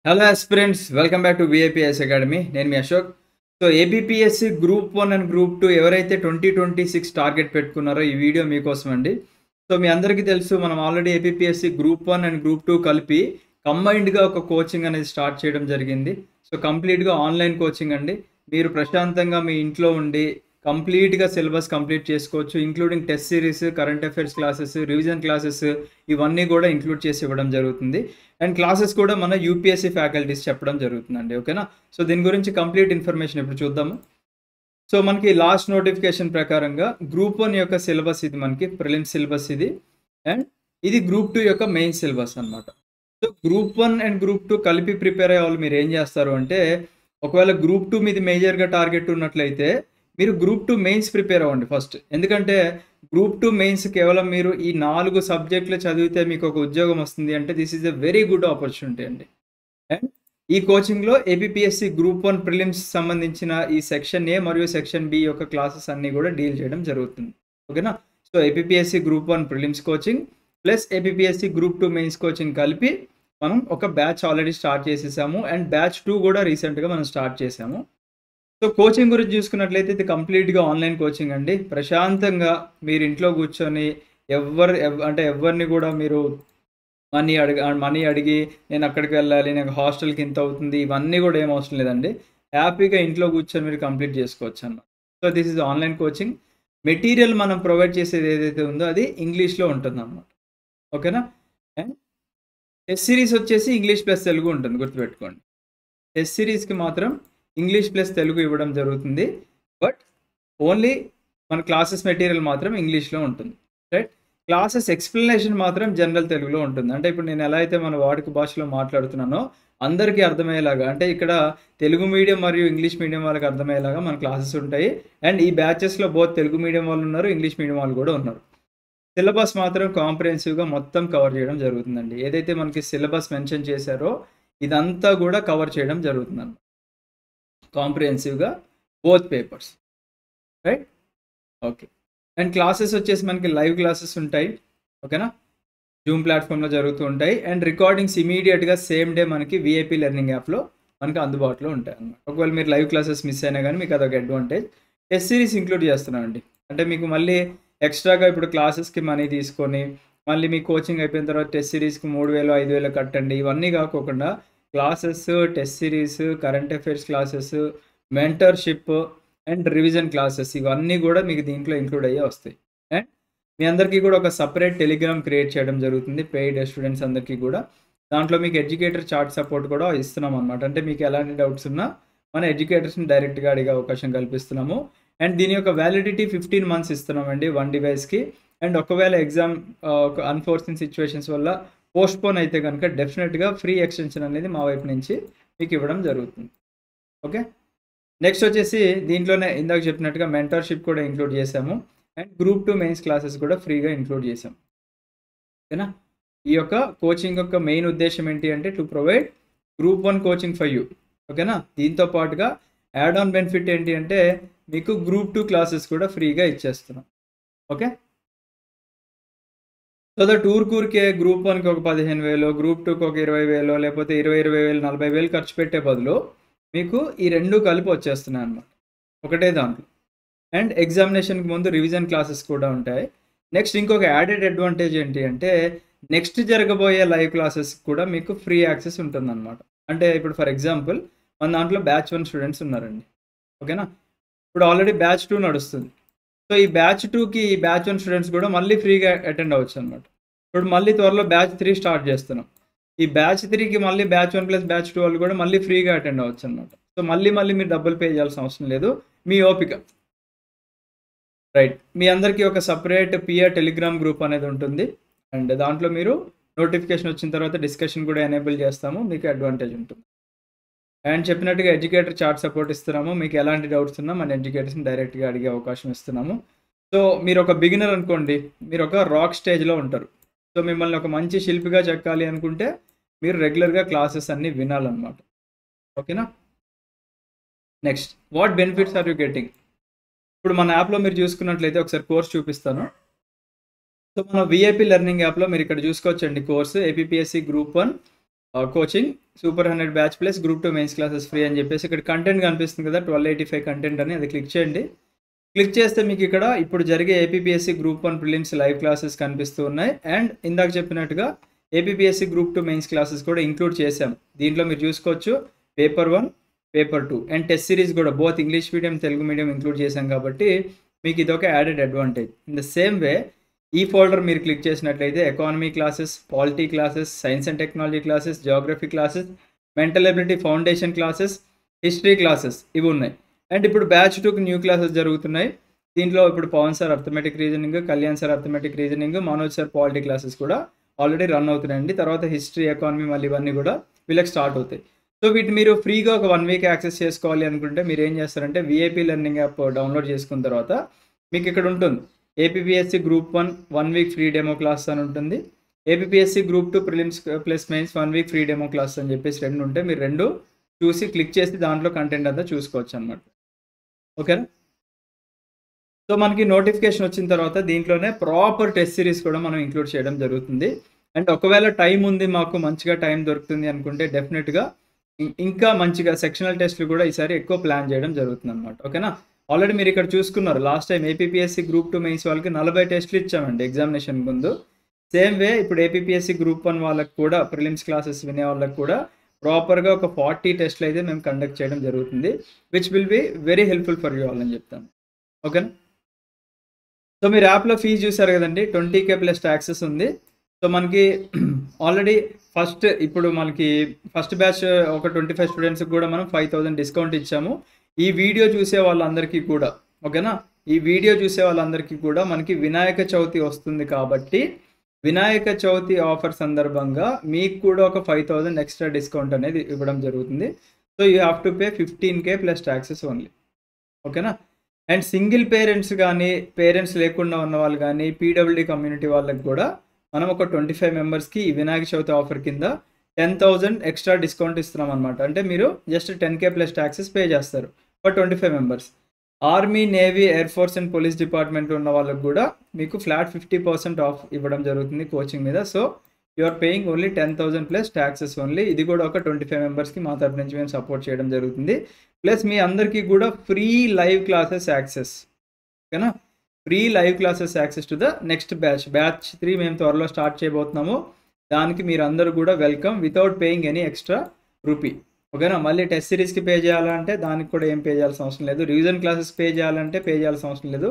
Hello aspirants, welcome back to VIPS academy. నేను మీ Ashok. So ABPSC group 1 and group 2 ఎవరైతే 2026 target పెట్టుకున్నారో ఈ వీడియో మీకోసం అండి. సో మీ అందరికీ తెలుసు, మనం already ABPSC group 1 and group 2 కలిపి కంబైన్డ్గా ఒక కోచింగ్ అనేది స్టార్ట్ చేయడం జరిగింది. సో కంప్లీట్గా ఆన్లైన్ కోచింగ్ అండి. మీరు ప్రశాంతంగా మీ ఇంట్లో ఉండి కంప్లీట్గా సిలబస్ కంప్లీట్ చేసుకోవచ్చు. Including test series, current affairs classes, revision classes ఇవన్నీ కూడా ఇంక్లూడ్ చేసి ఇవ్వడం జరుగుతుంది. అండ్ క్లాసెస్ కూడా మన యూపీఎస్సీ ఫ్యాకల్టీస్ చెప్పడం జరుగుతుందండి. ఓకేనా? సో దీని గురించి కంప్లీట్ ఇన్ఫర్మేషన్ ఇప్పుడు చూద్దాము. సో మనకి లాస్ట్ నోటిఫికేషన్ ప్రకారంగా గ్రూప్ 1 యొక్క సిలబస్ ఇది, మనకి ప్రిలిమ్స్ సిలబస్ ఇది, అండ్ ఇది గ్రూప్ 2 యొక్క మెయిన్ సిలబస్ అనమాట. సో గ్రూప్ 1 అండ్ గ్రూప్ 2 కలిపి ప్రిపేర్ అయ్యే వాళ్ళు మీరు ఏం చేస్తారు అంటే, ఒకవేళ గ్రూప్ 2 మీది మేజర్గా టార్గెట్ ఉన్నట్లయితే మీరు గ్రూప్ 2 మెయిన్స్ ప్రిపేర్ అవ్వండి ఫస్ట్. ఎందుకంటే గ్రూప్ 2 మెయిన్స్ కేవలం మీరు ఈ 4 సబ్జెక్టులు చదివితే మీకు ఒక ఉద్యోగం వస్తుంది అంటే this is a very good opportunity అండి. అండ్ ఈ కోచింగ్లో ఏబిపిఎస్సి గ్రూప్ 1 ప్రిలిమ్స్ సంబంధించిన ఈ సెక్షన్ ఏ మరియు సెక్షన్ బి యొక్క క్లాసెస్ అన్నీ కూడా డీల్ చేయడం జరుగుతుంది. ఓకేనా? So ABPSC group 1 prelims coaching plus ABPSC group 2 mains coaching కలిపి మనం ఒక బ్యాచ్ ఆల్రెడీ స్టార్ట్ చేసేసాము. అండ్ బ్యాచ్ 2 కూడా రీసెంట్గా మనం స్టార్ట్ చేసాము. సో కోచింగ్ గురించి చూసుకున్నట్లయితే ఇది కంప్లీట్గా ఆన్లైన్ కోచింగ్ అండి. ప్రశాంతంగా మీరు ఇంట్లో కూర్చొని ఎవరిని కూడా మీరు మనీ అడిగి నేను అక్కడికి వెళ్ళాలి, నాకు హాస్టల్కి ఇంత అవుతుంది, ఇవన్నీ కూడా ఏం అవసరం లేదండి. హ్యాపీగా ఇంట్లో కూర్చొని మీరు కంప్లీట్ చేసుకోవచ్చు అన్నమాట. So this is online coaching. Material మనం ప్రొవైడ్ చేసేది ఏదైతే ఉందో అది ఇంగ్లీష్లో ఉంటుంది అన్నమాట. ఓకేనా? అండ్ టెస్ట్ సిరీస్ వచ్చేసి ఇంగ్లీష్ ప్లస్ తెలుగు ఉంటుంది, గుర్తుపెట్టుకోండి. టెస్ట్ సిరీస్కి మాత్రం ఇంగ్లీష్ ప్లస్ తెలుగు ఇవ్వడం జరుగుతుంది. బట్ ఓన్లీ మన క్లాసెస్ మెటీరియల్ మాత్రం ఇంగ్లీష్లో ఉంటుంది. రైట్? క్లాసెస్ ఎక్స్ప్లెనేషన్ మాత్రం జనరల్ తెలుగులో ఉంటుంది. అంటే ఇప్పుడు నేను ఎలా అయితే మన వాడుక భాషలో మాట్లాడుతున్నానో అందరికీ అర్థమయ్యేలాగా, అంటే ఇక్కడ తెలుగు మీడియం మరియు ఇంగ్లీష్ మీడియం వాళ్ళకి అర్థమయ్యేలాగా మన క్లాసెస్ ఉంటాయి. అండ్ ఈ బ్యాచెస్లో బోత్ తెలుగు మీడియం వాళ్ళు ఉన్నారు, ఇంగ్లీష్ మీడియం వాళ్ళు కూడా ఉన్నారు. సిలబస్ మాత్రం కాంప్రిహెన్సివ్గా మొత్తం కవర్ చేయడం జరుగుతుందండి. ఏదైతే మనకి సిలబస్ మెన్షన్ చేశారో ఇదంతా కూడా కవర్ చేయడం జరుగుతుంది కాంప్రిహెన్సివ్గా, both papers. Right? Okay. And classes వచ్చేసి మనకి లైవ్ క్లాసెస్ ఉంటాయి. ఓకేనా? జూమ్ ప్లాట్ఫామ్లో జరుగుతూ ఉంటాయి. అండ్ రికార్డింగ్స్ ఇమీడియట్గా సేమ్ డే మనకి విఐపి లెర్నింగ్ యాప్లో మనకి అందుబాటులో ఉంటాయి అన్నమాట. ఒకవేళ మీరు లైవ్ క్లాసెస్ మిస్ అయినా కానీ మీకు అదొక అడ్వాంటేజ్. టెస్ట్ సిరీస్ ఇంక్లూడ్ చేస్తున్నామండి. అంటే మీకు మళ్ళీ ఎక్స్ట్రాగా ఇప్పుడు క్లాసెస్కి మనీ తీసుకొని మళ్ళీ మీ కోచింగ్ అయిపోయిన తర్వాత టెస్ట్ సిరీస్కి 3000 5000 కట్టండి, ఇవన్నీ కాకోకుండా classes, test series, current affairs classes, mentorship and revision classes ఇవన్నీ కూడా మీకు దీంట్లో ఇంక్లూడ్ అయ్యే వస్తాయి. అండ్ మీ అందరికీ కూడా ఒక సపరేట్ టెలిగ్రామ్ క్రియేట్ చేయడం జరుగుతుంది పెయిడ్ స్టూడెంట్స్ అందరికీ కూడా. దాంట్లో మీకు ఎడ్యుకేటర్ చాట్ సపోర్ట్ కూడా ఇస్తున్నాం అనమాట. అంటే మీకు ఎలాంటి డౌట్స్ ఉన్నా మన ఎడ్యుకేటర్స్ని డైరెక్ట్గా అడిగే అవకాశం కల్పిస్తున్నాము. అండ్ దీని యొక్క వ్యాలిడిటీ 15 months ఇస్తున్నామండి 1 డివైస్కి. అండ్ ఒకవేళ ఎగ్జామ్ ఒక అన్ఫోర్సిన్ సిచ్యువేషన్స్ వల్ల పోస్ట్పోన్ అయితే కనుక డెఫినెట్గా ఫ్రీ ఎక్స్టెన్షన్ అనేది మా వైపు నుంచి మీకు ఇవ్వడం జరుగుతుంది. ఓకే. నెక్స్ట్ వచ్చేసి దీంట్లోనే ఇందాక చెప్పినట్టుగా మెంటర్షిప్ కూడా ఇంక్లూడ్ చేసాము. అండ్ గ్రూప్ 2 మెయిన్స్ క్లాసెస్ కూడా ఫ్రీగా ఇంక్లూడ్ చేసాం. ఓకేనా? ఈ యొక్క కోచింగ్ యొక్క మెయిన్ ఉద్దేశం ఏంటి అంటే to provide group 1 coaching for you. ఓకేనా? దీంతో పాటుగా యాడ్ ఆన్ బెనిఫిట్ ఏంటి అంటే మీకు గ్రూప్ 2 క్లాసెస్ కూడా ఫ్రీగా ఇచ్చేస్తున్నాం. ఓకే. సో దట్ ఊరికే గ్రూప్ 1కి ఒక 15,000, గ్రూప్ 2కి ఒక 20,000, లేకపోతే 20,000 40,000 ఖర్చు పెట్టే బదులు మీకు ఈ రెండు కలిపి వచ్చేస్తున్నాయి అన్నమాట ఒకటే దాంట్లో. అండ్ ఎగ్జామినేషన్కి ముందు రివిజన్ క్లాసెస్ కూడా ఉంటాయి. నెక్స్ట్ ఇంకొక యాడెడ్ అడ్వాంటేజ్ ఏంటి అంటే నెక్స్ట్ జరగబోయే లైవ్ క్లాసెస్ కూడా మీకు ఫ్రీ యాక్సెస్ ఉంటుందన్నమాట. అంటే ఇప్పుడు ఫర్ ఎగ్జాంపుల్ మన దాంట్లో బ్యాచ్ 1 స్టూడెంట్స్ ఉన్నారండి. ఓకేనా? ఇప్పుడు ఆల్రెడీ బ్యాచ్ 2 నడుస్తుంది. సో ఈ బ్యాచ్ 2కి ఈ బ్యాచ్ 1 స్టూడెంట్స్ కూడా మళ్ళీ ఫ్రీగా అటెండ్ అవ్వచ్చు అనమాట. ఇప్పుడు మళ్ళీ త్వరలో బ్యాచ్ 3 స్టార్ట్ చేస్తున్నాం. ఈ బ్యాచ్ 3కి మళ్ళీ బ్యాచ్ 1 ప్లస్ బ్యాచ్ 2 వాళ్ళు కూడా మళ్ళీ ఫ్రీగా అటెండ్ అవ్వచ్చు అనమాట. సో మళ్ళీ మీరు డబ్బులు పే చేయాల్సిన అవసరం లేదు, మీ ఓపిక. రైట్? మీ అందరికీ ఒక సపరేట్ పిఆర్ టెలిగ్రామ్ గ్రూప్ అనేది ఉంటుంది. అండ్ దాంట్లో మీరు నోటిఫికేషన్ వచ్చిన తర్వాత డిస్కషన్ కూడా ఎనేబుల్ చేస్తాము, మీకు అడ్వాంటేజ్ ఉంటుంది. అండ్ చెప్పినట్టుగా ఎడ్యుకేటర్ చాట్ సపోర్ట్ ఇస్తున్నాము. మీకు ఎలాంటి డౌట్స్ ఉన్నా మన ఎడ్యుకేటర్స్ని డైరెక్ట్గా అడిగే అవకాశం ఇస్తున్నాము. సో మీరు ఒక బిగినర్ అనుకోండి, మీరు ఒక రాక్ స్టేజ్లో ఉంటారు. సో మిమ్మల్ని ఒక మంచి శిల్పిగా చెక్కాలి అనుకుంటే మీరు రెగ్యులర్గా క్లాసెస్ అన్నీ వినాలన్నమాట. ఓకేనా? Next, what benefits are you getting? ఇప్పుడు మన యాప్లో మీరు చూసుకున్నట్లయితే ఒకసారి కోర్స్ చూపిస్తాను. సో మన విఐపి లెర్నింగ్ యాప్లో మీరు ఇక్కడ చూసుకోవచ్చండి course APSC group 1 coaching super 100 batch plus group 2 mains classes free అని చెప్పేసి ఇక్కడ కంటెంట్ కనిపిస్తుంది కదా 1285 కంటెంట్ అని, అది క్లిక్ చేయండి. క్లిక్ చేస్తే మీకు ఇక్కడ ఇప్పుడు జరిగే APPSC group 1 prelims live classes కనిపిస్తూ ఉన్నాయి. అండ్ ఇందాక చెప్పినట్టుగా ఏపీపీఎస్సీ గ్రూప్ 2 మెయిన్స్ క్లాసెస్ కూడా ఇంక్లూడ్ చేశాం. దీంట్లో మీరు చూసుకోవచ్చు paper 1, paper 2 and test series కూడా both English medium Telugu medium include చేశాం కాబట్టి మీకు ఇదొక added advantage. In the same way ఈ ఫోల్డర్ మీరు క్లిక్ చేసినట్లయితే economy classes, polity classes, science and technology classes, geography classes, mental ability foundation classes, history classes ఇవి ఉన్నాయి. అండ్ ఇప్పుడు బ్యాచ్ 2కి న్యూ క్లాసెస్ జరుగుతున్నాయి. దీంట్లో ఇప్పుడు Pavan sir arithmetic reasoning, Kalyan sir arithmetic reasoning, Manoj sir polity classes కూడా ఆల్రెడీ రన్ అవుతున్నాయండి. తర్వాత హిస్టరీ, ఎకానమీ మళ్ళీ ఇవన్నీ కూడా వీళ్ళకి స్టార్ట్ అవుతాయి. సో వీటిని మీరు ఫ్రీగా ఒక 1 వీక్ యాక్సెస్ చేసుకోవాలి అనుకుంటే మీరు ఏం చేస్తారంటే విఐపీ లెర్నింగ్ యాప్ డౌన్లోడ్ చేసుకున్న తర్వాత మీకు ఇక్కడ ఉంటుంది APPSC group 1 week free demo class అని ఉంటుంది, APPSC group 2 prelims plus mains 1 week free demo class అని చెప్పేసి 2 ఉంటాయి. మీరు 2 చూసి క్లిక్ చేసి దాంట్లో కంటెంట్ అంతా చూసుకోవచ్చు అనమాట. ఓకేనా? సో మనకి నోటిఫికేషన్ వచ్చిన తర్వాత దీంట్లోనే ప్రాపర్ టెస్ట్ సిరీస్ కూడా మనం ఇంక్లూడ్ చేయడం జరుగుతుంది. అండ్ ఒకవేళ టైం ఉంది, మాకు మంచిగా టైం దొరుకుతుంది అనుకుంటే డెఫినెట్గా ఇంకా మంచిగా సెక్షనల్ టెస్ట్లు కూడా ఈసారి ఎక్కువ ప్లాన్ చేయడం జరుగుతుంది అనమాట. ఓకేనా? ఆల్రెడీ మీరు ఇక్కడ చూసుకున్నారు last time APPSC group 2 mains వాళ్ళకి 40 టెస్ట్లు ఇచ్చామండి ఎగ్జామినేషన్ ముందు. సేమ్ వే ఇప్పుడు ఏపీపీఎస్సీ గ్రూప్ 1 వాళ్ళకి కూడా ప్రిలిమ్స్ క్లాసెస్ వినే వాళ్ళకి కూడా ప్రాపర్గా ఒక 40 టెస్ట్లు అయితే మేము కండక్ట్ చేయడం జరుగుతుంది, which will be very helpful for you all అని చెప్తాను. ఓకేనా? సో మీరు యాప్లో ఫీజు చూసారు కదండి, 20K ప్లస్ ట్యాక్సెస్ ఉంది. సో మనకి ఆల్రెడీ ఇప్పుడు మనకి ఫస్ట్ బ్యాచ్ ఒక 25 స్టూడెంట్స్కి కూడా మనం 5000 డిస్కౌంట్ ఇచ్చాము. ఈ వీడియో చూసే వాళ్ళందరికీ కూడా, ఓకేనా, ఈ వీడియో చూసే వాళ్ళందరికీ కూడా మనకి వినాయక చవితి వస్తుంది కాబట్టి వినాయక చవితి ఆఫర్ సందర్భంగా మీకు కూడా ఒక 5000 ఎక్స్ట్రా డిస్కౌంట్ అనేది ఇవ్వడం జరుగుతుంది. So you have to pay 15K plus taxes only. ఓకేనా? అండ్ సింగిల్ పేరెంట్స్ కానీ, పేరెంట్స్ లేకుండా ఉన్న వాళ్ళు కానీ, పీడబ్ల్యూడీ కమ్యూనిటీ వాళ్ళకి కూడా మనం ఒక 25 మెంబర్స్కి ఈ వినాయక చవితి ఆఫర్ కింద 10,000 ఎక్స్ట్రా డిస్కౌంట్ ఇస్తున్నాం అనమాట. అంటే మీరు just 10K plus taxes pay చేస్తారు for 25 members. Army, navy, air force and police డిపార్ట్మెంట్లో ఉన్న వాళ్ళకి కూడా మీకు ఫ్లాట్ 50% ఆఫ్ ఇవ్వడం జరుగుతుంది కోచింగ్ మీద. So you are paying only 10,000 plus taxes only. ఇది కూడా ఒక 25 మెంబర్స్కి మా తరపు నుంచి మేము సపోర్ట్ చేయడం జరుగుతుంది. ప్లస్ మీ అందరికీ కూడా ఫ్రీ లైవ్ క్లాసెస్ యాక్సెస్. ఓకేనా? Free live classes access to the next batch 3 మేము త్వరలో స్టార్ట్ చేయబోతున్నాము. దానికి మీరు అందరూ కూడా welcome without paying any extra rupee. ఓకేనా? మళ్ళీ టెస్ట్ సిరీస్కి పే చేయాలంటే దానికి కూడా ఏం పే చేయాల్సిన అవసరం లేదు. రివిజన్ క్లాసెస్ పే చేయాలంటే పే చేయాల్సిన అవసరం లేదు.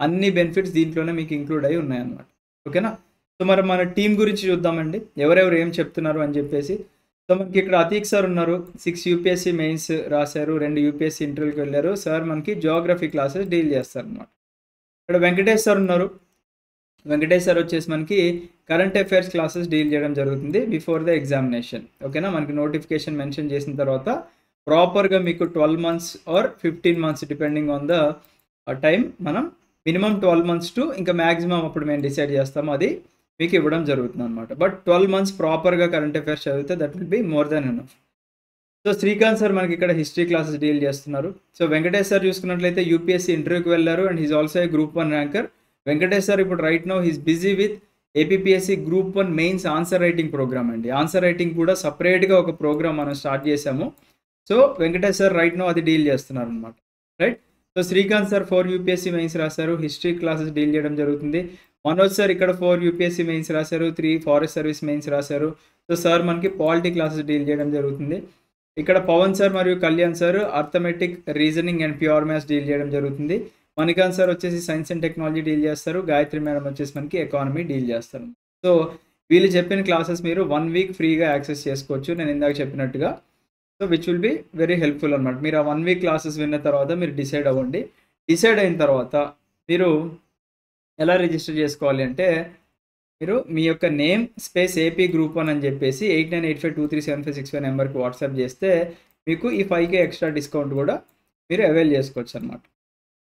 అన్ని బెనిఫిట్స్ దీంట్లోనే మీకు ఇంక్లూడ్ అయి ఉన్నాయన్నమాట. ఓకేనా? సో మరి మన టీం గురించి చూద్దామండి, ఎవరెవరు ఏం చెప్తున్నారు అని చెప్పేసి. సో మనకి ఇక్కడ అతీక్ సార్ ఉన్నారు, 6 యూపీఎస్సీ మెయిన్స్ రాశారు, 2 యూపీఎస్సీ ఇంటర్వ్యూకి వెళ్ళారు. సార్ మనకి జియోగ్రఫీ క్లాసెస్ డీల్ చేస్తారు అనమాట. ఇక్కడ వెంకటేష్ సార్ ఉన్నారు. వెంకటేష్ సార్ వచ్చేసి మనకి కరెంట్ అఫైర్స్ క్లాసెస్ డీల్ చేయడం జరుగుతుంది బిఫోర్ ద ఎగ్జామినేషన్. ఓకేనా? మనకి నోటిఫికేషన్ మెన్షన్ చేసిన తర్వాత ప్రాపర్గా మీకు 12 months or 15 months depending on the time, మనం మినిమం 12 మంత్స్ టు ఇంకా మ్యాక్సిమం అప్పుడు మేము డిసైడ్ చేస్తాము, అది మీకు ఇవ్వడం జరుగుతుంది అనమాట. బట్ 12 మంత్స్ ప్రాపర్గా కరెంట్ అఫైర్స్ చదివితే that will be more than enough. So Srikanth sir మనకి ఇక్కడ హిస్టరీ క్లాసెస్ డీల్ చేస్తున్నారు. సో వెంకటేష్ సార్ చూసుకున్నట్లయితే యూపీఎస్సీ ఇంటర్వ్యూకి వెళ్ళారు and he's also a group 1 ranker. Venkatesh sir ఇప్పుడు right now he's busy with APPSC group 1 mains answer writing program అండి. Answer writing కూడా సపరేట్గా ఒక ప్రోగ్రామ్ మనం స్టార్ట్ చేసాము. So Venkatesh sir right now అది డీల్ చేస్తున్నారు అనమాట. Right? So Srikanth sir 4 UPSC mains రాశారు, హిస్టరీ క్లాసెస్ డీల్ చేయడం జరుగుతుంది. మనోజ్ సార్ ఇక్కడ 4 యూపీఎస్సీ మెయిన్స్ రాశారు, 3 ఫారెస్ట్ సర్వీస్ మెయిన్స్ రాశారు. సో సార్ మనకి పాలిటీ క్లాసెస్ డీల్ చేయడం జరుగుతుంది. ఇక్కడ పవన్ సార్ మరియు Kalyan sir arithmetic reasoning and pure maths deal చేయడం జరుగుతుంది. మణికాంత్ సార్ వచ్చేసి సైన్స్ అండ్ టెక్నాలజీ డీల్ చేస్తారు. గాయత్రి మేడం వచ్చేసి మనకి ఎకానమీ డీల్ చేస్తారు. సో వీళ్ళు చెప్పిన క్లాసెస్ మీరు 1 వీక్ ఫ్రీగా యాక్సెస్ చేసుకోవచ్చు నేను ఇందాక చెప్పినట్టుగా. So which will be very helpful అనమాట. మీరు ఆ 1 వీక్ క్లాసెస్ విన్న తర్వాత మీరు డిసైడ్ అవ్వండి. డిసైడ్ అయిన తర్వాత మీరు ఎలా రిజిస్టర్ చేసుకోవాలి అంటే మీరు మీ యొక్క నేమ్ స్పేస్ ఏపీ గ్రూప్ 1 అని చెప్పేసి 8985237565 నెంబర్కి వాట్సాప్ చేస్తే మీకు ఈ 5K ఎక్స్ట్రా డిస్కౌంట్ కూడా మీరు అవైల్ చేసుకోవచ్చు అనమాట.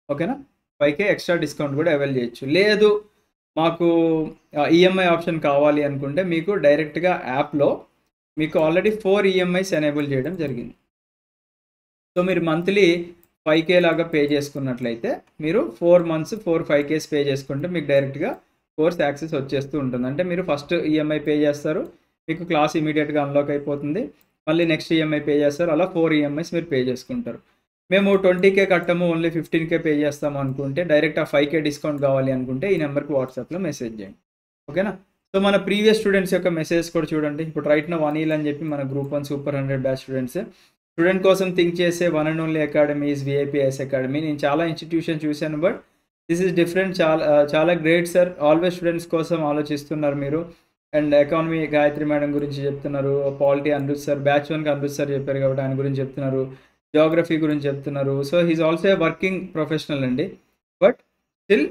ఓకేనా? 5K ఎక్స్ట్రా డిస్కౌంట్ కూడా అవైల్ చేయొచ్చు. లేదు మాకు ఈఎంఐ ఆప్షన్ కావాలి అనుకుంటే మీకు డైరెక్ట్గా యాప్లో మీకు ఆల్రెడీ 4 ఈఎంఐస్ ఎనేబుల్ చేయడం జరిగింది. సో మీరు మంత్లీ 5K లాగా పే చేసుకున్నట్లయితే మీరు 4 మంత్స్ 5Ks పే చేసుకుంటే మీకు డైరెక్ట్గా కోర్స్ యాక్సెస్ వచ్చేస్తూ ఉంటుంది. అంటే మీరు ఫస్ట్ ఈఎంఐ పే చేస్తారు, మీకు క్లాస్ ఇమీడియట్గా అన్లాక్ అయిపోతుంది. మళ్ళీ నెక్స్ట్ ఈఎంఐ పే చేస్తారు. అలా 4 ఈఎంఐస్ మీరు పే చేసుకుంటారు. మేము 20K కట్టము, ఓన్లీ 15K పే చేస్తాము అనుకుంటే, డైరెక్ట్ ఆ 5K డిస్కౌంట్ కావాలి అనుకుంటే ఈ నెంబర్కి వాట్సాప్లో మెసేజ్ చేయండి. ఓకేనా? సో మన ప్రీవియస్ స్టూడెంట్స్ యొక్క మెసేజెస్ కూడా చూడండి. ఇప్పుడు రైట్ నౌ అనిల్ అని చెప్పి మన group 1 super 100 batch students. Student కోసం థింక్ చేసే one and only academy is VIPS academy. నేను చాలా ఇన్స్టిట్యూషన్ చూశాను, బట్ దిస్ ఈజ్ డిఫరెంట్. చాలా గ్రేట్ సార్. ఆల్వేస్ స్టూడెంట్స్ కోసం ఆలోచిస్తున్నారు మీరు. అండ్ ఎకానమీ గాయత్రి మేడం గురించి చెప్తున్నారు, పాలిటీ అనిరుద్ సార్, బ్యాచ్ 1కి అనిరుద్ సార్ చెప్పారు కాబట్టి ఆయన గురించి చెప్తున్నారు, జియోగ్రఫీ గురించి చెప్తున్నారు. So he's also a working professional అండి, but still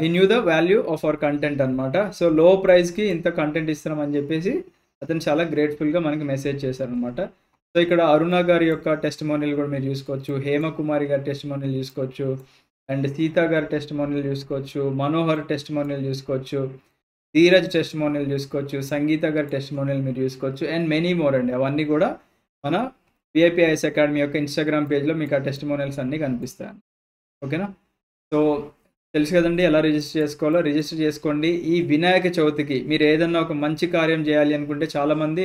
he knew the value of our content అనమాట. సో లో ప్రైస్కి ఇంత కంటెంట్ ఇస్తున్నామని చెప్పేసి అతను చాలా గ్రేట్ఫుల్గా మనకి మెసేజ్ చేశారనమాట. సో ఇక్కడ అరుణ గారి యొక్క టెస్టిమోనియల్ కూడా మీరు చూసుకోవచ్చు, హేమకుమారి గారి టెస్టిమోనియల్ చూసుకోవచ్చు, అండ్ సీతా గారి టెస్టిమోనియల్ చూసుకోవచ్చు, మనోహర్ టెస్టిమోనియల్ చూసుకోవచ్చు, ధీరజ్ టెస్టిమోనియల్ చూసుకోవచ్చు, సంగీత గారి టెస్టిమోనియల్ మీరు చూసుకోవచ్చు, అండ్ మెనీ మోర్ అండి. అవన్నీ కూడా మన విఐపిఐఎస్ అకాడమీ యొక్క ఇన్స్టాగ్రామ్ పేజ్లో మీకు ఆ టెస్టిమోనియల్స్ అన్నీ కనిపిస్తాయి. ఓకేనా? సో తెలుసు కదండి ఎలా రిజిస్టర్ చేసుకోవాలో. రిజిస్టర్ చేసుకోండి. ఈ వినాయక చవితికి మీరు ఏదన్నా ఒక మంచి కార్యం చేయాలి అనుకుంటే, చాలామంది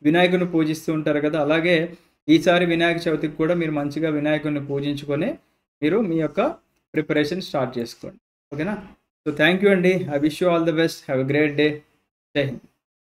వినాయకుని పూజిస్తూ ఉంటారు కదా, అలాగే ఈసారి వినాయక చవితికి కూడా మీరు మంచిగా వినాయకుడిని పూజించుకొని మీరు మీ యొక్క ప్రిపరేషన్ స్టార్ట్ చేసుకోండి. ఓకేనా? సో థ్యాంక్ యూ అండి. I wish you all the best. Have a great day. జై హింద్.